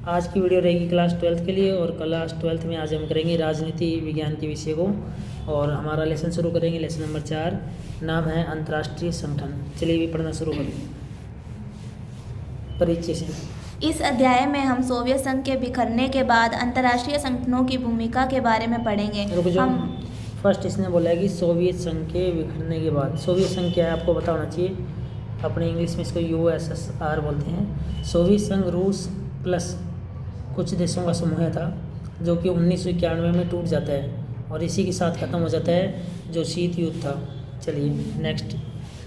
आज की वीडियो रहेगी क्लास 12th के लिए। और क्लास 12th में आज हम करेंगे राजनीति विज्ञान के विषय को। और हमारा लेसन शुरू करेंगे, लेसन नंबर 4, नाम है अंतर्राष्ट्रीय संगठन। चलिए भी पढ़ना शुरू करें परिचय से। इस अध्याय में हम सोवियत संघ के बिखरने के बाद अंतर्राष्ट्रीय संगठनों की भूमिका के बारे में पढ़ेंगे। हम फर्स्ट इसने बोला है कि सोवियत संघ के बिखरने के बाद। सोवियत संघ क्या है आपको पता होना चाहिए। अपने इंग्लिश में इसको USSR बोलते हैं। सोवियत संघ रूस प्लस कुछ देशों का समूह था जो कि 1991 में टूट जाता है और इसी के साथ ख़त्म हो जाता है जो शीत युद्ध था। चलिए नेक्स्ट।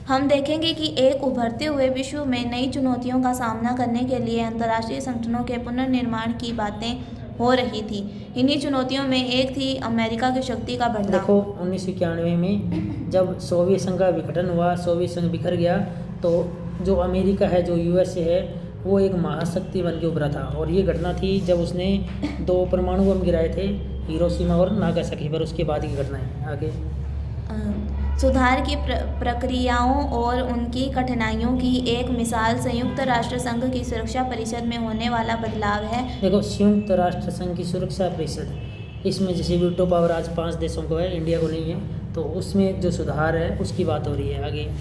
हम देखेंगे कि एक उभरते हुए विश्व में नई चुनौतियों का सामना करने के लिए अंतर्राष्ट्रीय संगठनों के पुनर्निर्माण की बातें हो रही थी। इन्हीं चुनौतियों में एक थी अमेरिका की शक्ति का बढ़ना। देखो 1991 में जब सोवियत संघ का विघटन हुआ, सोवियत संघ बिखर गया, तो जो अमेरिका है, जो USA है, वो एक महाशक्ति बन के उभरा था। और ये घटना थी जब उसने 2 परमाणु बम गिराए थे, हिरोशिमा और नागासाकी पर। उसके बाद की घटना है। आगे सुधार की प्रक्रियाओं और उनकी कठिनाइयों की एक मिसाल संयुक्त राष्ट्र संघ की सुरक्षा परिषद में होने वाला बदलाव है। देखो संयुक्त राष्ट्र संघ की सुरक्षा परिषद, इसमें जैसे वीटो पावर आज 5 देशों को है, इंडिया को नहीं है, तो उसमें जो सुधार है उसकी बात हो रही है। आगे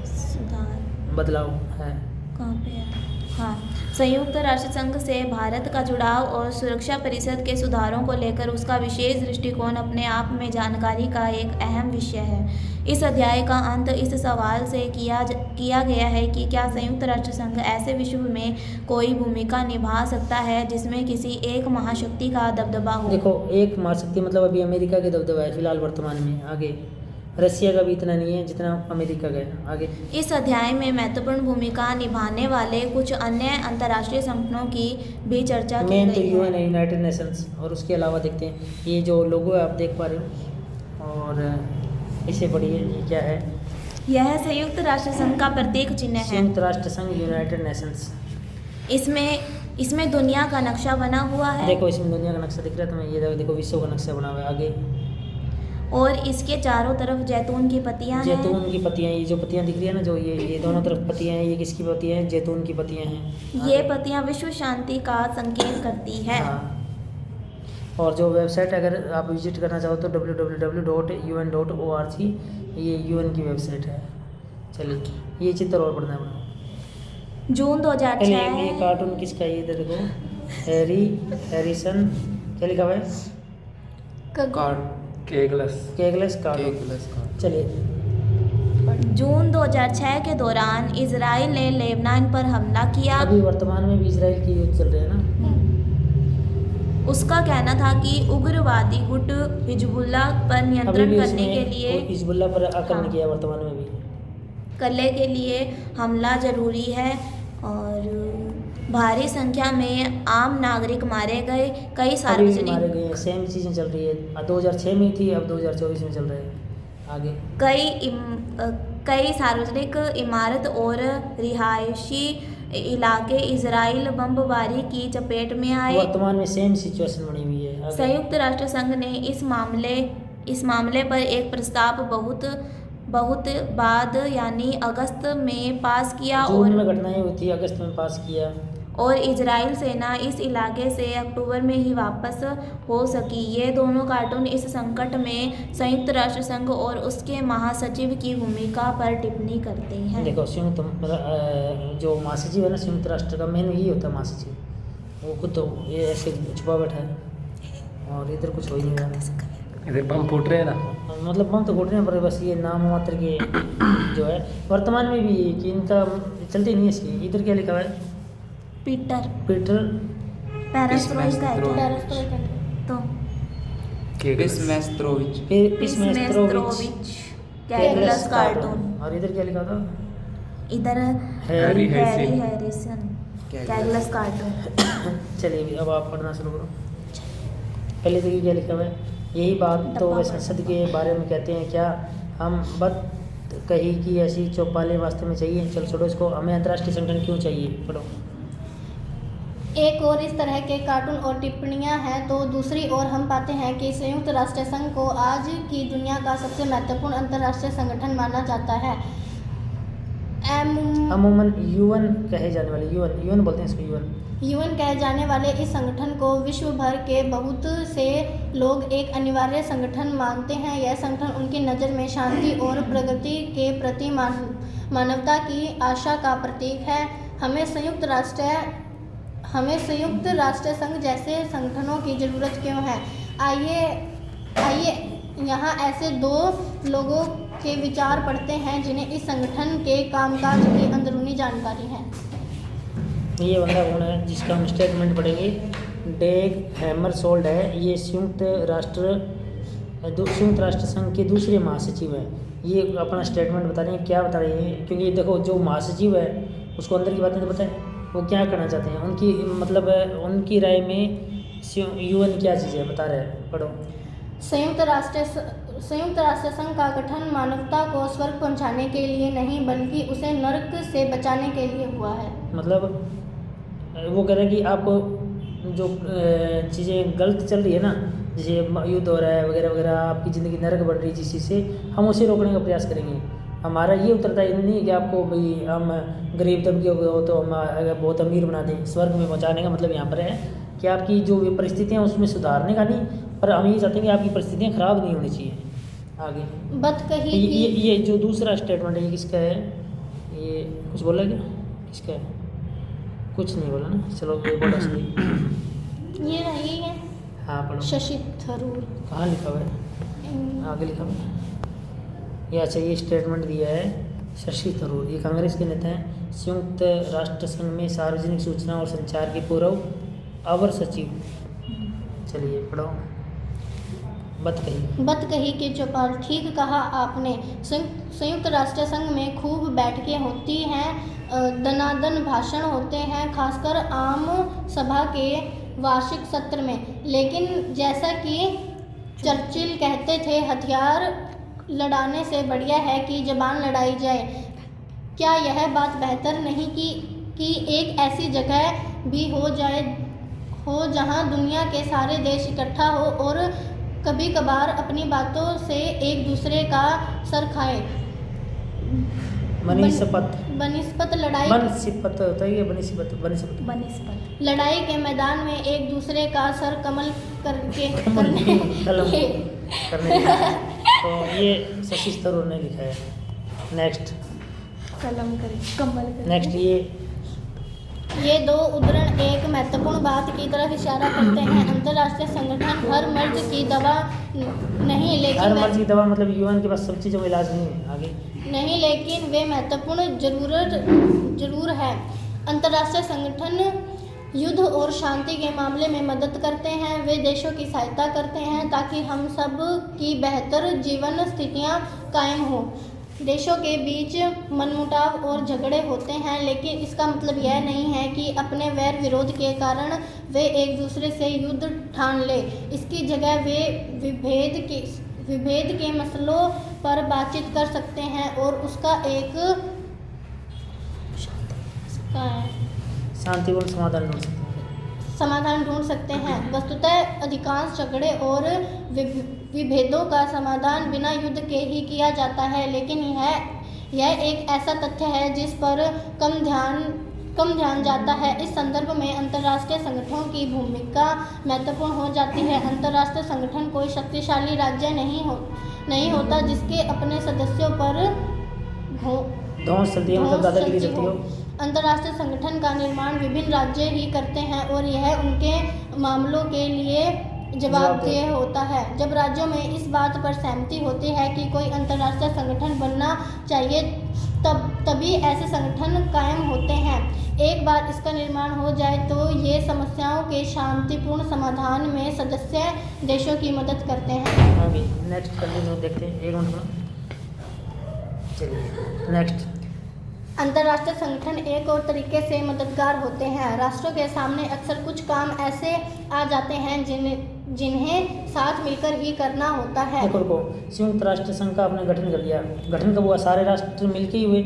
सुधार बदलाव है कहाँ पे है? हाँ, संयुक्त राष्ट्र संघ से भारत का जुड़ाव और सुरक्षा परिषद के सुधारों को लेकर उसका विशेष दृष्टिकोण अपने आप में जानकारी का एक अहम विषय है। इस अध्याय का अंत इस सवाल से किया गया है कि क्या संयुक्त राष्ट्र संघ ऐसे विश्व में कोई भूमिका निभा सकता है जिसमें किसी एक महाशक्ति का दबदबा हो। देखो एक महाशक्ति मतलब अभी अमेरिका के दबदबा है फिलहाल वर्तमान में। आगे रशिया का भी इतना नहीं है जितना अमेरिका का है। आगे इस अध्याय में महत्वपूर्ण भूमिका निभाने वाले कुछ अन्य अंतर्राष्ट्रीय संगठनों की भी चर्चा की मेन तो गई UN है। है, यूनाइटेड नेशंस। और उसके अलावा देखते हैं ये जो लोगो है आप देख पा रहे हो, और इसे पढ़िए ये क्या है। यह संयुक्त राष्ट्र संघ का प्रतीक चिन्ह है। संयुक्त राष्ट्र संघ यूनाइटेड नेशंस। इसमें दुनिया का नक्शा बना हुआ है। देखो इसमें दुनिया का नक्शा दिख रहा है तुम्हें, ये देखो विश्व का नक्शा बना हुआ है। आगे और इसके चारों तरफ जैतून की पत्तियां हैं। जैतून की पत्तियां, ये जो पत्तियां दिख रही है ना, जो ये दोनों तरफ पत्तियां हैं, ये किसकी पत्तियां हैं? जैतून की पत्तियां हैं। ये पत्तियां विश्व शांति का संकेत करती है। हाँ। और जो वेबसाइट अगर आप विजिट करना चाहो तो www.un.org, ये UN की वेबसाइट है। चलिए ये चित्र और पढ़ना है। जून 2006। ये कार्टून किसका है? ये इधर देखो, हैरिसन। क्या लिखा हुआ है? केगलस कार्टून। चलिए जून 2006 के दौरान इजराइल ने लेबनान पर हमला किया। अभी वर्तमान में भी इजराइल की युद्ध चल रहे हैं ना। उसका कहना था कि उग्रवादी गुट हिजबुल्लाह पर नियंत्रण करने के लिए हिजबुल्लाह पर आक्रमण किया वर्तमान में भी करने के लिए हमला जरूरी है। और भारी संख्या में आम नागरिक मारे गए। कई सार्वजनिक मारे गए। सेम चीज़ें चल रही है। 2006 में थी, अब 2024 में चल रहे हैं। आगे कई सार्वजनिक इमारत और रिहायशी इलाके इजराइल बमबारी की चपेट में आए। वर्तमान में सेम सिचुएशन बनी हुई है। संयुक्त राष्ट्र संघ ने इस मामले पर एक प्रस्ताव बहुत बाद यानी अगस्त में पास किया। जून में घटनाएं हुई थी, अगस्त में पास किया। और इजराइल सेना इस इलाके से अक्टूबर में ही वापस हो सकी। ये दोनों कार्टून इस संकट में संयुक्त राष्ट्र संघ और उसके महासचिव की भूमिका पर टिप्पणी करते हैं। देखो संयुक्त जो महासचिव है ना संयुक्त राष्ट्र का, मेन यही होता है महासचिव। वो खुद तो ये ऐसे छुपा बैठा है और इधर कुछ हो ही नहीं रहा। इधर बम फूट रहे हैं ना, मतलब बम तो फूट रहे हैं पर बस ये नाम मात्र के जो है वर्तमान में भी कि इनका चलती नहीं है। इसकी इधर क्या लिखा हुआ है? पीटर पेरेस्ट्रोइका है तो पिस्मेस्त्रोविच कैगलस कार्टून। और इधर क्या लिखा था? इधर हैरी हैरिसन कैगलस कार्टून। चलिए अब आप पढ़ना शुरू करो। पहले देखिए क्या लिखा हुआ है। यही बात तो वे संसद के बारे में कहते हैं, क्या हम बात कही कि ऐसी चौपालें वास्तव में चाहिए? चल छोड़ो इसको। हमें अंतर्राष्ट्रीय संगठन क्यों चाहिए? पढ़ो। एक और इस तरह के कार्टून और टिप्पणियां हैं तो दूसरी ओर हम पाते हैं कि संयुक्त राष्ट्र संघ को आज की दुनिया का सबसे महत्वपूर्ण अंतर्राष्ट्रीय संगठन माना जाता है। अमूमन यूएन कहे जाने वाले यूएन बोलते हैं इसको यूएन कहे जाने वाले इस संगठन को विश्व भर के बहुत से लोग एक अनिवार्य संगठन मानते हैं। यह संगठन उनकी नज़र में शांति और प्रगति के प्रति मानवता की आशा का प्रतीक है। हमें संयुक्त राष्ट्र संघ जैसे संगठनों की ज़रूरत क्यों है? आइए यहाँ ऐसे दो लोगों के विचार पढ़ते हैं जिन्हें इस संगठन के कामकाज की अंदरूनी जानकारी है। ये बंदा कौन है जिसका हम स्टेटमेंट पढ़ेंगे? डेग हैमरशोल्ड है। ये संयुक्त राष्ट्र संघ के दूसरे महासचिव हैं। ये अपना स्टेटमेंट बता रहे हैं। क्या बता रहे हैं? क्योंकि देखो जो महासचिव है उसको अंदर की बातें तो पता है, वो क्या करना चाहते हैं, उनकी मतलब उनकी राय में यूएन क्या चीज़ है बता रहे हैं। पढ़ो। संयुक्त राष्ट्र संघ का गठन मानवता को स्वर्ग पहुंचाने के लिए नहीं बल्कि उसे नरक से बचाने के लिए हुआ है। मतलब वो कह रहे हैं कि आप जो चीज़ें गलत चल रही है ना, जैसे युद्ध हो रहा है वगैरह वगैरह, आपकी ज़िंदगी नरक बढ़ रही है जिस चीज़ से, हम उसे रोकने का प्रयास करेंगे। हमारा ये उत्तरदायित्व नहीं है कि आपको भाई हम गरीब तबके हो तो हम बहुत अमीर बना दें। स्वर्ग में पहुँचाने का मतलब यहाँ पर है कि आपकी जो परिस्थितियाँ उसमें सुधारने का नहीं, पर हम ये चाहते हैं कि आपकी परिस्थितियाँ ख़राब नहीं होनी चाहिए। आगे बात कही ये जो दूसरा स्टेटमेंट है ये किसका है? ये कुछ बोला क्या? किसका है? कुछ नहीं बोला ना। चलो ये बोला सही। ये रही है। हाँ पढ़ो। शशि थरूर। कहाँ लिखा हुआ है? आगे लिखा हुआ है ये। अच्छा ये स्टेटमेंट दिया है शशि थरूर। ये कांग्रेस के नेता हैं। संयुक्त राष्ट्र संघ में सार्वजनिक सूचना और संचार के पूर्व अवर सचिव। चलिए पढ़ो। बत कही कि चौपाल। ठीक कहा आपने। संयुक्त राष्ट्र संघ में खूब बैठकें होती हैं, दनादन भाषण होते हैं, खासकर आम सभा के वार्षिक सत्र में। लेकिन जैसा कि चर्चिल कहते थे, हथियार लड़ाने से बढ़िया है कि ज़बान लड़ाई जाए। क्या यह बात बेहतर नहीं कि एक ऐसी जगह भी हो जहां दुनिया के सारे देश इकट्ठा हो और कभी कभार अपनी बातों से एक दूसरे का सर खाए। बनिस्पत लड़ाई लड़ाई के मैदान में एक दूसरे का सर कमल करके करने तो ये शशि थरूर ने लिखा है। नेक्स्ट नेक्स्ट ये दो उद्धरण एक महत्वपूर्ण बात की तरफ इशारा करते हैं। अंतर्राष्ट्रीय संगठन हर मर्ज की दवा नहीं, लेकिन हर मर्ज की दवा मतलब यूएन के पास सब चीज़ों का इलाज नहीं है। आगे नहीं, लेकिन वे महत्वपूर्ण जरूर है। अंतर्राष्ट्रीय संगठन युद्ध और शांति के मामले में मदद करते हैं। वे देशों की सहायता करते हैं ताकि हम सब की बेहतर जीवन स्थितियां कायम हो। देशों के बीच मनमुटाव और झगड़े होते हैं, लेकिन इसका मतलब यह नहीं है कि अपने वैर विरोध के कारण वे एक दूसरे से युद्ध ठान ले। इसकी जगह वे विभेद के मसलों पर बातचीत कर सकते हैं और उसका एक शांतिपूर्ण समाधान ढूंढ सकते हैं। वस्तुतः अधिकांश झगड़े और विभेदों का समाधान बिना युद्ध के ही किया जाता है, लेकिन यह एक ऐसा तथ्य है जिस पर कम ध्यान जाता है। इस संदर्भ में अंतर्राष्ट्रीय संगठनों की भूमिका महत्वपूर्ण हो जाती है। अंतर्राष्ट्रीय संगठन कोई शक्तिशाली राज्य नहीं होता जिसके अपने सदस्यों पर अंतर्राष्ट्रीय संगठन का निर्माण विभिन्न राज्य ही करते हैं और यह उनके मामलों के लिए जवाबदेह होता है। जब राज्यों में इस बात पर सहमति होती है कि कोई अंतर्राष्ट्रीय संगठन बनना चाहिए, तभी ऐसे संगठन कायम होते हैं। एक बार इसका निर्माण हो जाए तो ये समस्याओं के शांतिपूर्ण समाधान में सदस्य देशों की मदद करते हैं। अभी नेक्स्ट कंटिन्यू देखते हैं। एक मिनट चलिए नेक्स्ट। अंतर्राष्ट्रीय संगठन एक और तरीके से मददगार होते हैं। राष्ट्रों के सामने अक्सर कुछ काम ऐसे आ जाते हैं जिन्हें साथ मिलकर ही करना होता है। संयुक्त राष्ट्र संघ का आपने गठन कर लिया। गठन कब हुआ? सारे राष्ट्र मिलके ही हुए।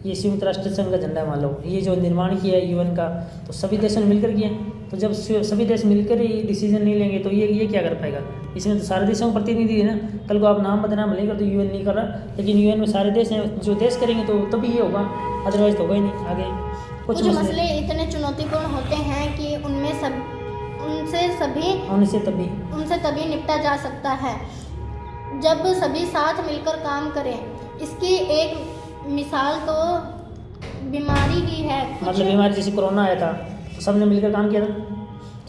ये संयुक्त राष्ट्र संघ का झंडा मान लो, ये जो निर्माण किया है यूएन का, तो सभी देशों ने मिलकर किया। तो जब सभी देश मिलकर ही डिसीजन नहीं लेंगे तो ये क्या कर पाएगा? इसमें तो सारे देशों का प्रतिनिधि है ना। कल को आप नाम बदनाम लेकर तो यूएन नहीं कर रहा, लेकिन यूएन में सारे देश हैं, जो देश करेंगे तो तभी ये होगा, अदरवाइज तो होगा ही नहीं। आगे कुछ मसले इतने चुनौतीपूर्ण होते हैं कि उनसे तभी निपटा जा सकता है जब सभी साथ मिलकर काम करें। इसकी एक मिसाल तो बीमारी ही है। मतलब बीमारी जैसे कोरोना आया था तो सबने मिलकर काम किया था,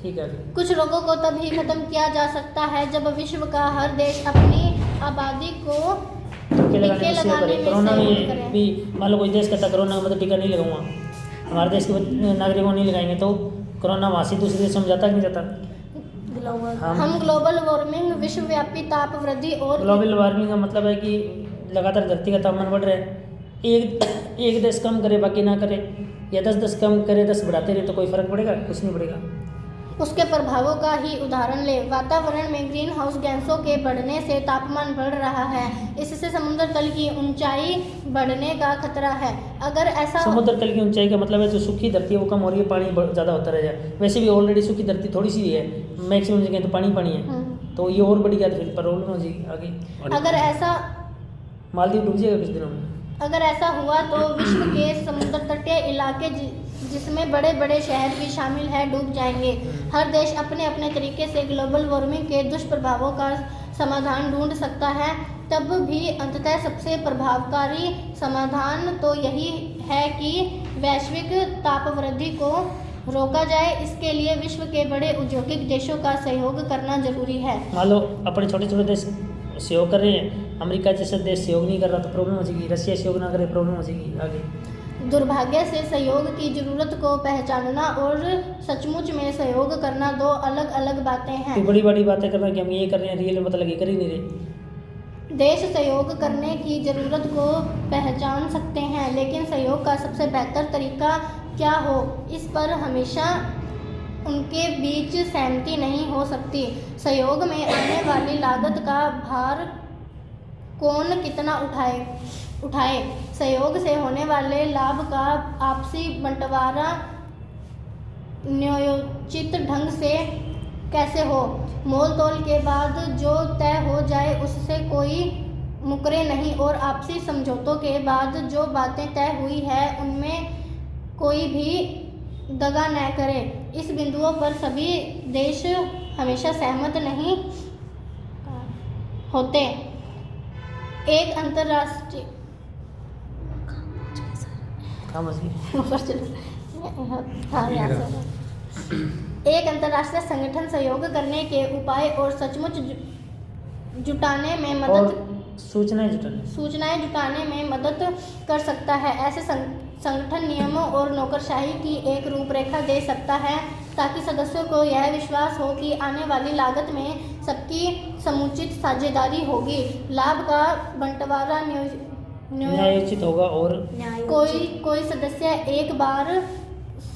ठीक है। कुछ रोगों को तभी खत्म किया जा सकता है जब विश्व का हर देश अपनी आबादी को टीके लगाने में कोरोना सहयोग में करे। भी मान लो कोई देश कहता कोरोना का मतलब टीका नहीं लगाऊंगा, हमारे देश के नागरिकों नहीं लगाएंगे तो कोरोना वहाँ से दूसरे देशों में जाता कि नहीं जाता? हम ग्लोबल वार्मिंग, विश्वव्यापी ताप वृद्धि और ग्लोबल वार्मिंग का मतलब है कि लगातार धरती का तापमान बढ़ रहा है। एक देश कम करे बाकी ना करे, या 10 कम करे 10 बढ़ाते रहे तो कोई फर्क पड़ेगा? कुछ नहीं पड़ेगा। उसके प्रभावों का ही उदाहरण ले। वातावरण में ग्रीन हाउस गैसों के बढ़ने से तापमान बढ़ रहा है। इससे समुद्र तल की ऊंचाई बढ़ने का खतरा है। अगर ऐसा समुद्र तल की ऊंचाई का मतलब है जो सूखी धरती है वो कम हो रही है, पानी ज़्यादा होता रह जाए। वैसे भी ऑलरेडी सूखी धरती थोड़ी सी है, मैक्सिमम जगह तो पानी है, तो ये और बढ़ गया तो फिर प्रॉब्लम हो जाएगी आगे। अगर ऐसा मालदीव डूब जाएगा कुछ दिनों में। अगर ऐसा हुआ तो विश्व के समुद्र तटीय इलाके जिसमें बड़े बड़े शहर भी शामिल है डूब जाएंगे। हर देश अपने अपने तरीके से ग्लोबल वार्मिंग के दुष्प्रभावों का समाधान ढूंढ सकता है, तब भी अंततः सबसे प्रभावकारी समाधान तो यही है कि वैश्विक तापवृद्धि को रोका जाए। इसके लिए विश्व के बड़े औद्योगिक देशों का सहयोग करना जरूरी है। मान लो अपने छोटे छोटे देश सहयोग कर रहे हैं, अमेरिका जैसा देश सहयोग नहीं कर रहा तो प्रॉब्लम हो जाएगी, रशिया सहयोग ना करे प्रॉब्लम हो जाएगी आगे। दुर्भाग्य से सहयोग की जरूरत को पहचानना और सचमुच में सहयोग करना दो अलग अलग बातें हैं। तो बड़ी बड़ी बातें करना कि हम ये कर रहे हैं, रियल में पता लगे कर ही नहीं रहे। देश सहयोग करने की जरूरत को पहचान सकते हैं, लेकिन सहयोग का सबसे बेहतर तरीका क्या हो इस पर हमेशा उनके बीच सहमति नहीं हो सकती। सहयोग में आने वाली लागत का भार कौन कितना उठाए, सहयोग से होने वाले लाभ का आपसी बंटवारा न्यायोचित ढंग से कैसे हो। मोल तोल के बाद जो तय हो जाए उससे कोई मुकरे नहीं, और आपसी समझौतों के बाद जो बातें तय हुई है उनमें कोई भी दगा न करे। इस बिंदुओं पर सभी देश हमेशा सहमत नहीं होते। एक अंतर्राष्ट्रीय एक अंतर्राष्ट्रीय संगठन सहयोग करने के उपाय और सचमुच जुटाने में मदद सूचनाएं जुटाने में मदद कर सकता है। ऐसे संगठन नियमों और नौकरशाही की एक रूपरेखा दे सकता है ताकि सदस्यों को यह विश्वास हो कि आने वाली लागत में सबकी समुचित साझेदारी होगी, लाभ का बंटवारा न्यायोचित होगा और कोई सदस्य एक बार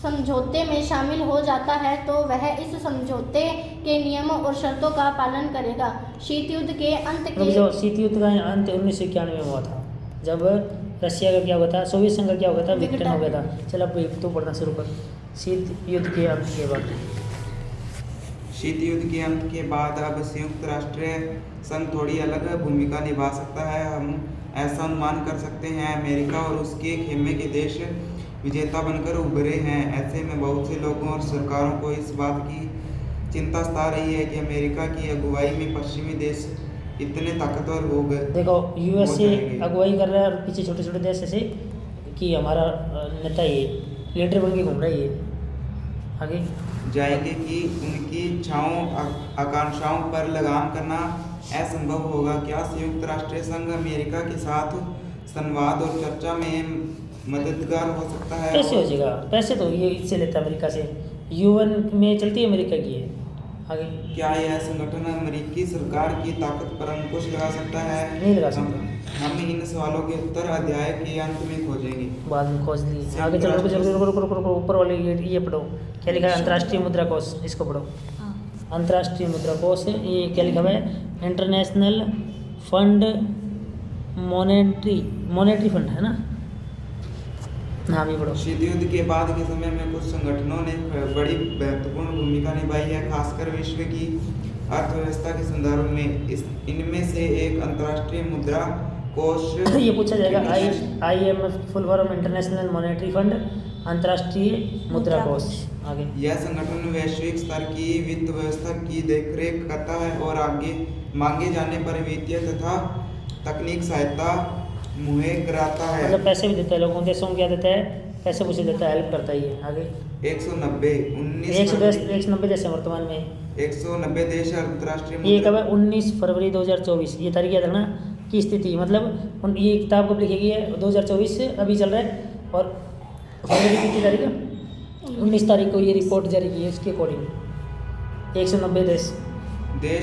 समझौते में शामिल हो जाता है तो वह इस समझौते के नियमों और शर्तों का पालन करेगा। शीत युद्ध के अंत का अंत 1991 में हुआ था, जब रशिया का क्या हुआ था, सोवियत संघ का क्या हुआ था, विघटन हो गया था। चल अब तो पढ़ना शुरू कर। शीत युद्ध के अंत के बाद शीत युद्ध के अंत के बाद अब संयुक्त राष्ट्र संघ थोड़ी अलग भूमिका निभा सकता है। हम ऐसा अनुमान कर सकते हैं अमेरिका और उसके खेमे के देश विजेता बनकर उभरे हैं। ऐसे में बहुत से लोगों और सरकारों को इस बात की चिंता सता रही है कि अमेरिका की अगुवाई में पश्चिमी देश इतने ताकतवर हो गए। देखो यूएसए अगुवाई कर रहा है और पीछे छोटे छोटे देश ऐसे कि हमारा नेता ये लीडर बन के घूम रहा है, ये आगे जाएंगे कि उनकी इच्छाओं आकांक्षाओं पर लगाम करना असंभव होगा। क्या संयुक्त राष्ट्र संघ अमेरिका के साथ संवाद और चर्चा में मददगार हो सकता है? कैसे हो जाएगा? पैसे तो ये इससे लेता है अमेरिका से, यूएन में चलती है अमेरिका की है। आगे क्या यह संगठन अमेरिकी सरकार की ताकत पर अंकुश लगा सकता है? नहीं लगा सकता। हम इन सवालों के उत्तर अध्याय के अंत में खोजेंगे। बाद में खोज लिए। आगे चलो रुको ऊपर वाले ये पढ़ो, क्या लिखा है? अंतर्राष्ट्रीय मुद्रा कोष, इसको पढ़ो। अंतर्राष्ट्रीय मुद्रा कोष, ये क्या लिखा हुआ है? इंटरनेशनल फंड मॉनेटरी फंड है ना, हाँ भी पढ़ो। शीत युद्ध के बाद के समय में कुछ संगठनों ने बड़ी महत्वपूर्ण भूमिका निभाई है, खासकर विश्व की अर्थव्यवस्था के संदर्भ में। इनमें से एक अंतर्राष्ट्रीय मुद्रा कोष ये पूछा जाएगा, IMF full form international monetary fund, अंतर्राष्ट्रीय मुद्रा कोष। आगे यह संगठन वैश्विक स्तर की वित्त व्यवस्था की देखरेख करता है और आगे मांगे जाने पर वित्तीय तथा तकनीक सहायता मुहैया कराता है। मतलब पैसे भी देता है लोगों, देशों को क्या देता है, पैसे पूछे देता है, हेल्प करता ही है। आगे 190 देश है वर्तमान में। 190 देश अंतर्राष्ट्रीय ये कब है? 19 फरवरी 2024। ये तारीख याद रखना की स्थिति, मतलब ये किताब कब लिखी गई है? 2024 से अभी चल रहा है। और फरवरी की तारीख है 19 तारीख को ये रिपोर्ट जारी की है। इसके अकॉर्डिंग 190 देश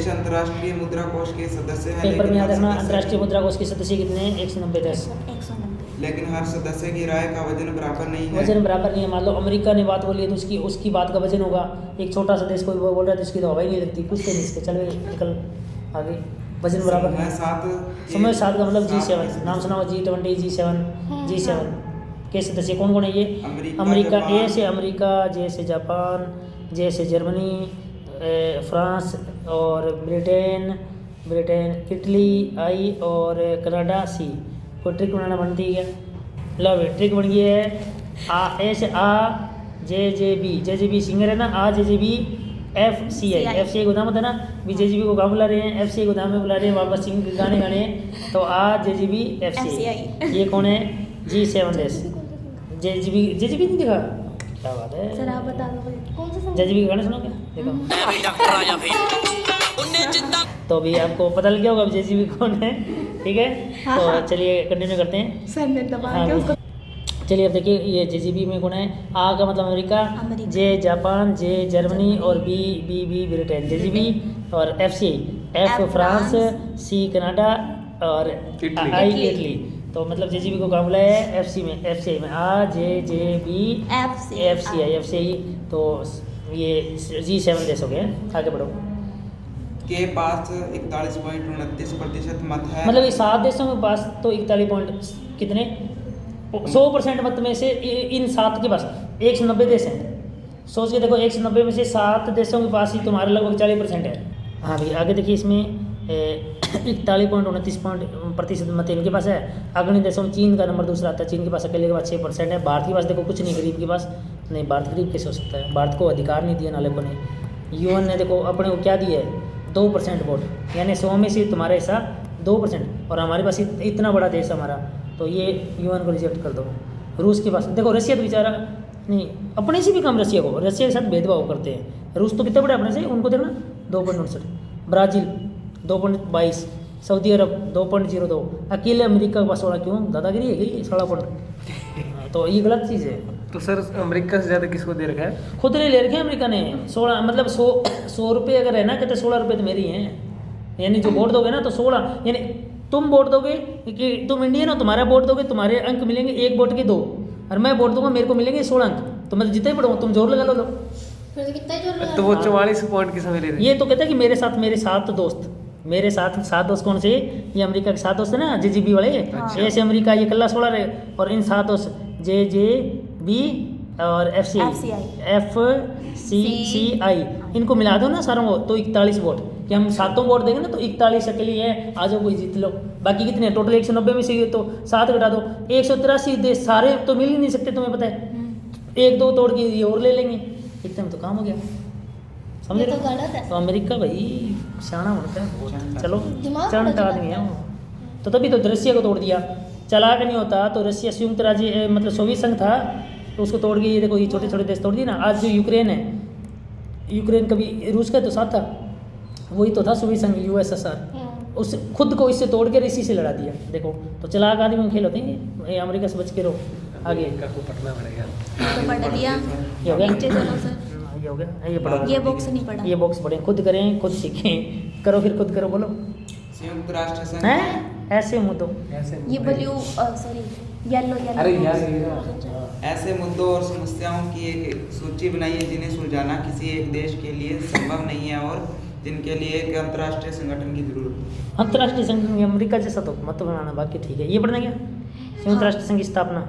अंतर्राष्ट्रीय मुद्रा कोष के सदस्य हैं। पेपर में याद रखना, हर अंतर्राष्ट्रीय मुद्रा कोष के सदस्य कितने हैं? 190 देश। 190। लेकिन हर सदस्य की राय का वजन बराबर नहीं है। वजन बराबर नहीं है। मान लो अमेरिका ने बात बोली है तो उसकी बात का वजन होगा। एक छोटा सा देश कोई बोल रहा है तो उसकी तो हवा ही नहीं लगती, कुछ तो नहीं इसके। चल निकल आगे। वजन बराबर नहीं। समय 7 का मतलब G7। नाम सुना हो? G20, G7 के सदस्य कौन कौन है ये? अमेरिका, ए से अमेरिका, जे से जापान, जे से जर्मनी, फ्रांस और ब्रिटेन, इटली आई और कनाडा सी। कोई ट्रिक बनाना बनती है क्या? लो ट्रिक बन गई है। ए से जे बी सिंगर है ना, JJB FCI गोदाम होता है ना, भी JJB को कहाँ बुला रहे हैं? FCI गोदाम में बुला रहे हैं, वापस सिंग गाने तो JJB FCI। ये कौन है? G7 देश। JJB नहीं दिखा? क्या बात है सर आप बता दो कौन सा JJB के गाने सुनो क्या? देखो तो अभी आपको पता लग गया होगा JJB कौन है, ठीक है? तो चलिए कंटिन्यू करते हैं। सर ने दबा हाँ, के उसको। चलिए अब देखिए ये JJB में कौन है? A का मतलब अमेरिका, जे जापान, जे जर्मनी और B ब्रिटेन। JJB और FCI, F France, C Canada और I इटली। तो मतलब JJB को कहाँ बुलाया है? FCI में JJB FCI। तो ये G7 देश हो गए। आगे बढ़ो। के पास 41.29% मत है। मतलब ये 7 देशों के पास तो 41 कितने 100% मत में से इन 7 के पास 190 देश हैं। सोच के देखो 190 में से 7 देशों के पास ही तुम्हारे लगभग 40% है। हाँ भाई आगे देखिए इसमें 41.29% मत इनके पास है। अग्रणी देशों में चीन का नंबर दूसरा आता है। चीन के पास अकेले के पास 6% है। भारत के पास देखो कुछ नहीं, गरीब के पास नहीं। भारत गरीब कैसे हो सकता है? भारत को अधिकार नहीं दिया नाले को ने। UN ने देखो अपने को क्या दिया है? 2% वोट, यानी 100 में से तुम्हारा हिस्सा 2%। और हमारे पास इतना बड़ा देश हमारा, तो ये UN को रिजेक्ट कर दो। रूस के पास देखो, रशिया तो बेचारा नहीं, अपने से भी कम रशिया के साथ भेदभाव करते हैं। रूस तो कितने बड़े अपने से, उनको देखना 2.59। ब्राज़ील 2.22, सऊदी अरब 2.02, अकेले अमेरिका के पास 16। क्यों? दादागिरी है कि 16 तो ये गलत चीज़ है। तो सर अमेरिका से ज़्यादा किसको दे रखा है? खुद ने ले रखे हैं अमेरिका ने 16, मतलब 100 रुपये अगर है ना, कहते 16 रुपये तो मेरी हैं। यानी जो वोट दोगे ना तो 16, यानी तुम वोट दोगे कि तुम इंडियन हो, तुम्हारा वोट दोगे, तुम्हारे अंक मिलेंगे 1 वोट के 2, और मैं वोट दूंगा मेरे को मिलेंगे 16 अंक। तो मैं जितना ही पढ़ूँ, तुम जोर लगा लो। फिर तो कितना जोर लगा? तो वो 44 पॉइंट किस में ले रहे ये तो कहता है कि मेरे सात दोस्त कौन से? ये अमेरिका के 7 दोस्त है ना, JJB वाले। ऐसे अमेरिका ये कल्ला 16 रहे, और इन 7 दोस्त JJB और FCI इनको मिला दो ना सारों को, तो 41 वोट। कि हम 7 वोट देंगे ना तो 41 अकेले है, आ जाओ कोई जीत लो। बाकी कितने टोटल? 190 में से तो 7 घटा दो, 183 देश। सारे तो मिल ही नहीं सकते, तुम्हें पता है। 1-2 तोड़ के ये और ले लेंगे, इतने में तो काम हो गया। समझ तो गलत है। तो अमेरिका भाई शाना होता है बहुत। चलो दिमाग चंट बड़ा आदमी है वो। तो तभी तो रशिया को तोड़ दिया। चालाक नहीं होता तो रशिया संयुक्त राज्य मतलब सोवियत संघ था, तो उसको तोड़ के ये देखो ये छोटे छोटे देश तोड़ दिए ना। आज जो यूक्रेन है, यूक्रेन कभी रूस का तो साथ था, वही तो था सोवियत संघ, USSR। उस खुद को इससे तोड़ के इसी से लड़ा दिया। देखो तो चालाक आदमी में खेल होते हैं। ये अमेरिका से बच के रहो। आगे को पढ़ना पड़ेगा। तो पढ़ दिया। ये हो गया? नीचे चलो सर। ये हो गया? ये पढ़ो। ये बॉक्स नहीं पढ़ा। ये बॉक्स पढ़ें, खुद करें, खुद सीखें। करो फिर खुद करो, बोलो। संयुक्त राष्ट्र संघ हैं ऐसे मुद्दों, ये ब्लू सॉरी येलो अरे यार ऐसे मुद्दों और समस्याओं की एक सूची बनाई है जिन्हें सुलझाना किसी एक देश के लिए संभव नहीं है और जिनके लिए एक अंतर्राष्ट्रीय संगठन की जरूरत है। अंतर्राष्ट्रीय संघ में अमेरिका जैसा तो मत बनाना, बाकी ठीक है। ये पढ़ना क्या? संयुक्त राष्ट्र संघ की स्थापना।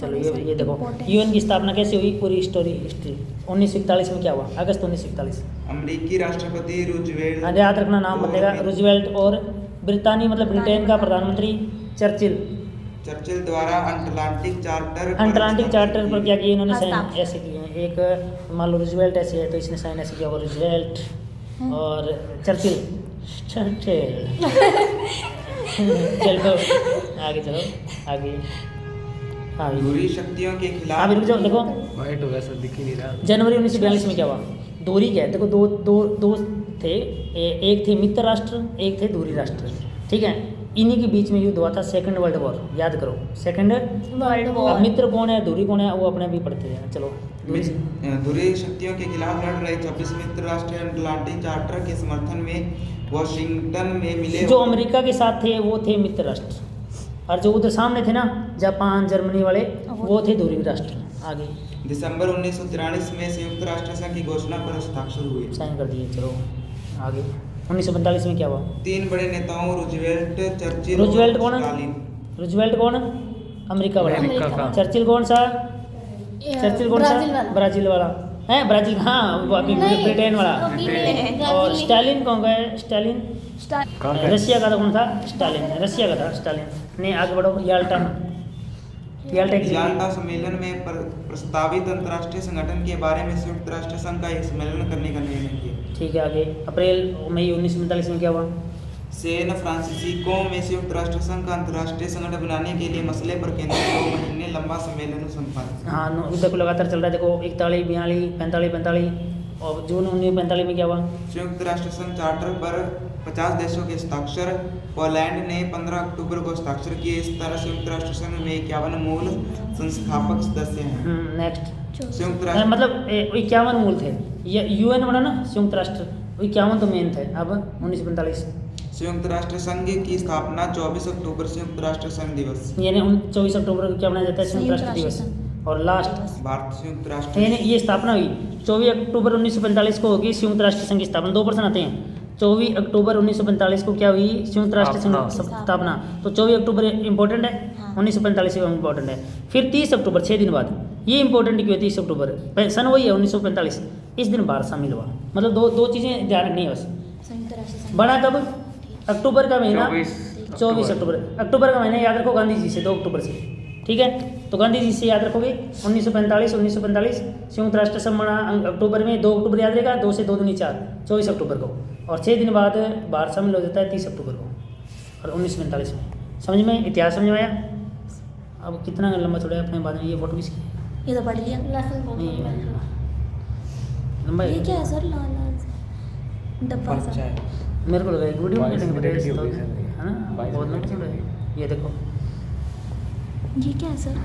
चलो ये देखो, यूएन की स्थापना कैसे हुई, पूरी हिस्ट्री 1941 में क्या हुआ, अगस्त 1941। अमेरिकी राष्ट्रपति रूजवेल्ट, हाँ, याद रखना नाम बदलेगा, रूजवेल्ट, और ब्रितानी मतलब ब्रिटेन का प्रधानमंत्री चर्चिल द्वारा अटलांटिक चार्टर पर क्या किया इन्होंने, साइन हस्ताक्षर। ऐसे किए हैं। एक मान लो रूजवेल्ट ऐसे है तो इसने साइन ऐसे किया होगा, रूजवेल्ट, और चर्चिल चलो आगे चलो आगे। हाँ बुरी शक्तियों के अभी खिलाफ रुक जाओ, देखो वाइट हो गया सर, दिख ही नहीं रहा। जनवरी 1942 में क्या हुआ, दूरी क्या है, देखो दो थे, एक थे मित्र राष्ट्र, एक थे दूरी राष्ट्र, ठीक है। इन्हीं के बीच में युद्ध हुआ था, सेकंड वर्ल्ड वॉर, याद करो, सेकंड वर्ल्ड अब वॉर। मित्र कौन है, दूरी कौन है, वो अपने भी पढ़ते हैं। चलो दूरी से बुरी शक्तियों के खिलाफ लड़ रहे 26 मित्र राष्ट्र अटलांटिक चार्टर के समर्थन में वॉशिंगटन में मिले। जो अमेरिका के साथ थे वो थे मित्र राष्ट्र, और जो उधर सामने थे ना जापान जर्मनी वाले, वो थे दूरी राष्ट्र। आगे दिसंबर 1943 में संयुक्त राष्ट्र संघ की घोषणा पर हस्ताक्षर हुए। साइन कर दिए। चलो आगे 1945 में क्या हुआ, तीन बड़े नेताओं रूजवेल्ट, चर्चिल रूजवेल्ट और कौन, स्टालिन। रूजवेल्ट कौन, अमेरिका वाला, अमेरिका का। चर्चिल कौन सा, चर्चिल कौन सा, ब्राजील वाला। ब्राजील वाला है, ब्राजील, हाँ वो अभी नहीं, ब्रिटेन वाला। अभी नहीं, और ब्राजील। स्टालिन कौन गए, स्टालिन कहाँ का? रशिया का था, कौन था, स्टालिन, रशिया का था स्टालिन। नहीं आगे बढ़ो, याल्टा याल्टा सम्मेलन में प्रस्तावित अंतर्राष्ट्रीय संगठन के बारे में संयुक्त राष्ट्र संघ का एक सम्मेलन करने का निर्णय किया। ठीक है। आगे अप्रैल मई 1945 में क्या हुआ, सैन फ्रांसिस्को में संयुक्त राष्ट्र संघ का अंतर्राष्ट्रीय संगठन बनाने के लिए मसले पर केंद्रित 2 महीने लंबा सम्मेलन संपन्न। हाँ देखो लगातार चल रहा है, देखो 41, 42, 45, और जून 1945 में क्या हुआ, संयुक्त राष्ट्र संघ चार्टर पर 50 देशों के हस्ताक्षर। पोलैंड ने 15 अक्टूबर को हस्ताक्षर किए। इस तरह संयुक्त राष्ट्र संघ में 51 मूल संस्थापक सदस्य हैं। नेक्स्ट संयुक्त राष्ट्र मतलब 51 मूल थे, ये यूएन बना ना संयुक्त राष्ट्र, 51 तो मेन थे। अब 1945 संयुक्त राष्ट्र संघ की स्थापना 24 अक्टूबर संयुक्त राष्ट्र संघ दिवस, यानी 24 अक्टूबर को क्या मनाया जाता है, संयुक्त राष्ट्र दिवस। और लास्ट भारत संयुक्त राष्ट्र यानी ये स्थापना हुई 24 अक्टूबर 1945 को होगी संयुक्त राष्ट्र संघ की स्थापना। 2% आते हैं। 24 अक्टूबर 1945 को क्या हुई, संयुक्त राष्ट्र संघ स्थापना। तो 24 अक्टूबर इम्पोर्टेंट है, 1945 इम्पोर्टेंट है। फिर 30 अक्टूबर 6 दिन बाद, ये इंपॉर्टेंट क्यों है 30 अक्टूबर, सन वही है 1945, इस दिन भारत शामिल हुआ। मतलब दो चीज़ें ध्यान रखनी है बस। संयुक्त राष्ट्र संघ बना कब, अक्टूबर का महीना 24 अक्टूबर। अक्टूबर का महीना याद रखो गांधी जी से 2 अक्टूबर से, ठीक है। तो गांधी जी से याद रखोगे 1945 संयुक्त राष्ट्र संघ बना अक्टूबर में, 2 अक्टूबर याद रहेगा, 2 से 2 दूनी 4, 24 अक्टूबर को। और 6 दिन बाद भारत शामिल हो जाता है 30 अक्टूबर को, और 1945 में। समझ में, इतिहास समझ में आया। अब कितना लंबा छोड़ा है अपने बाद में, ये फोटो किसकी है? ये तो पढ़ लिया। लहसुन बहुत नहीं, लंबा है। लंबा ये है क्या है सर, लाल लाल सा डब्बा सा। मेरे को लगा एक वीडियो में 22 देखेंगे मिनट की तो, होगी सर। है ना, 22 बहुत लंबा मिनट की छोड़ा है। ये देखो, ये क्या है सर?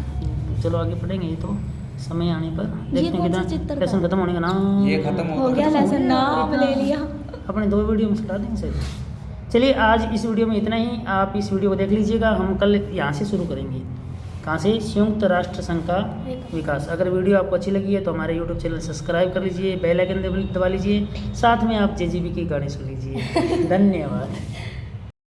चलो आगे पढ़ेंगे, ये तो समय आने पर देखते हैं कौन सा कितना चित्र लेसन का? खत्म होने का नाम। ये खत्म हो गया लेसन, नाम ले लिया। अपने 2 वीडियो में चला देंगे सर। चलिए आज इस वीडियो में इतना ही। आप इस वीडियो को देख लीजिएगा, हम कल यहाँ से शुरू करेंगे। कहाँ से, संयुक्त राष्ट्र संघ का विकास। अगर वीडियो आपको अच्छी लगी है तो हमारे यूट्यूब चैनल सब्सक्राइब कर लीजिए, बेल आइकन दबा लीजिए, साथ में आप JGB के गाने सुन लीजिए। धन्यवाद।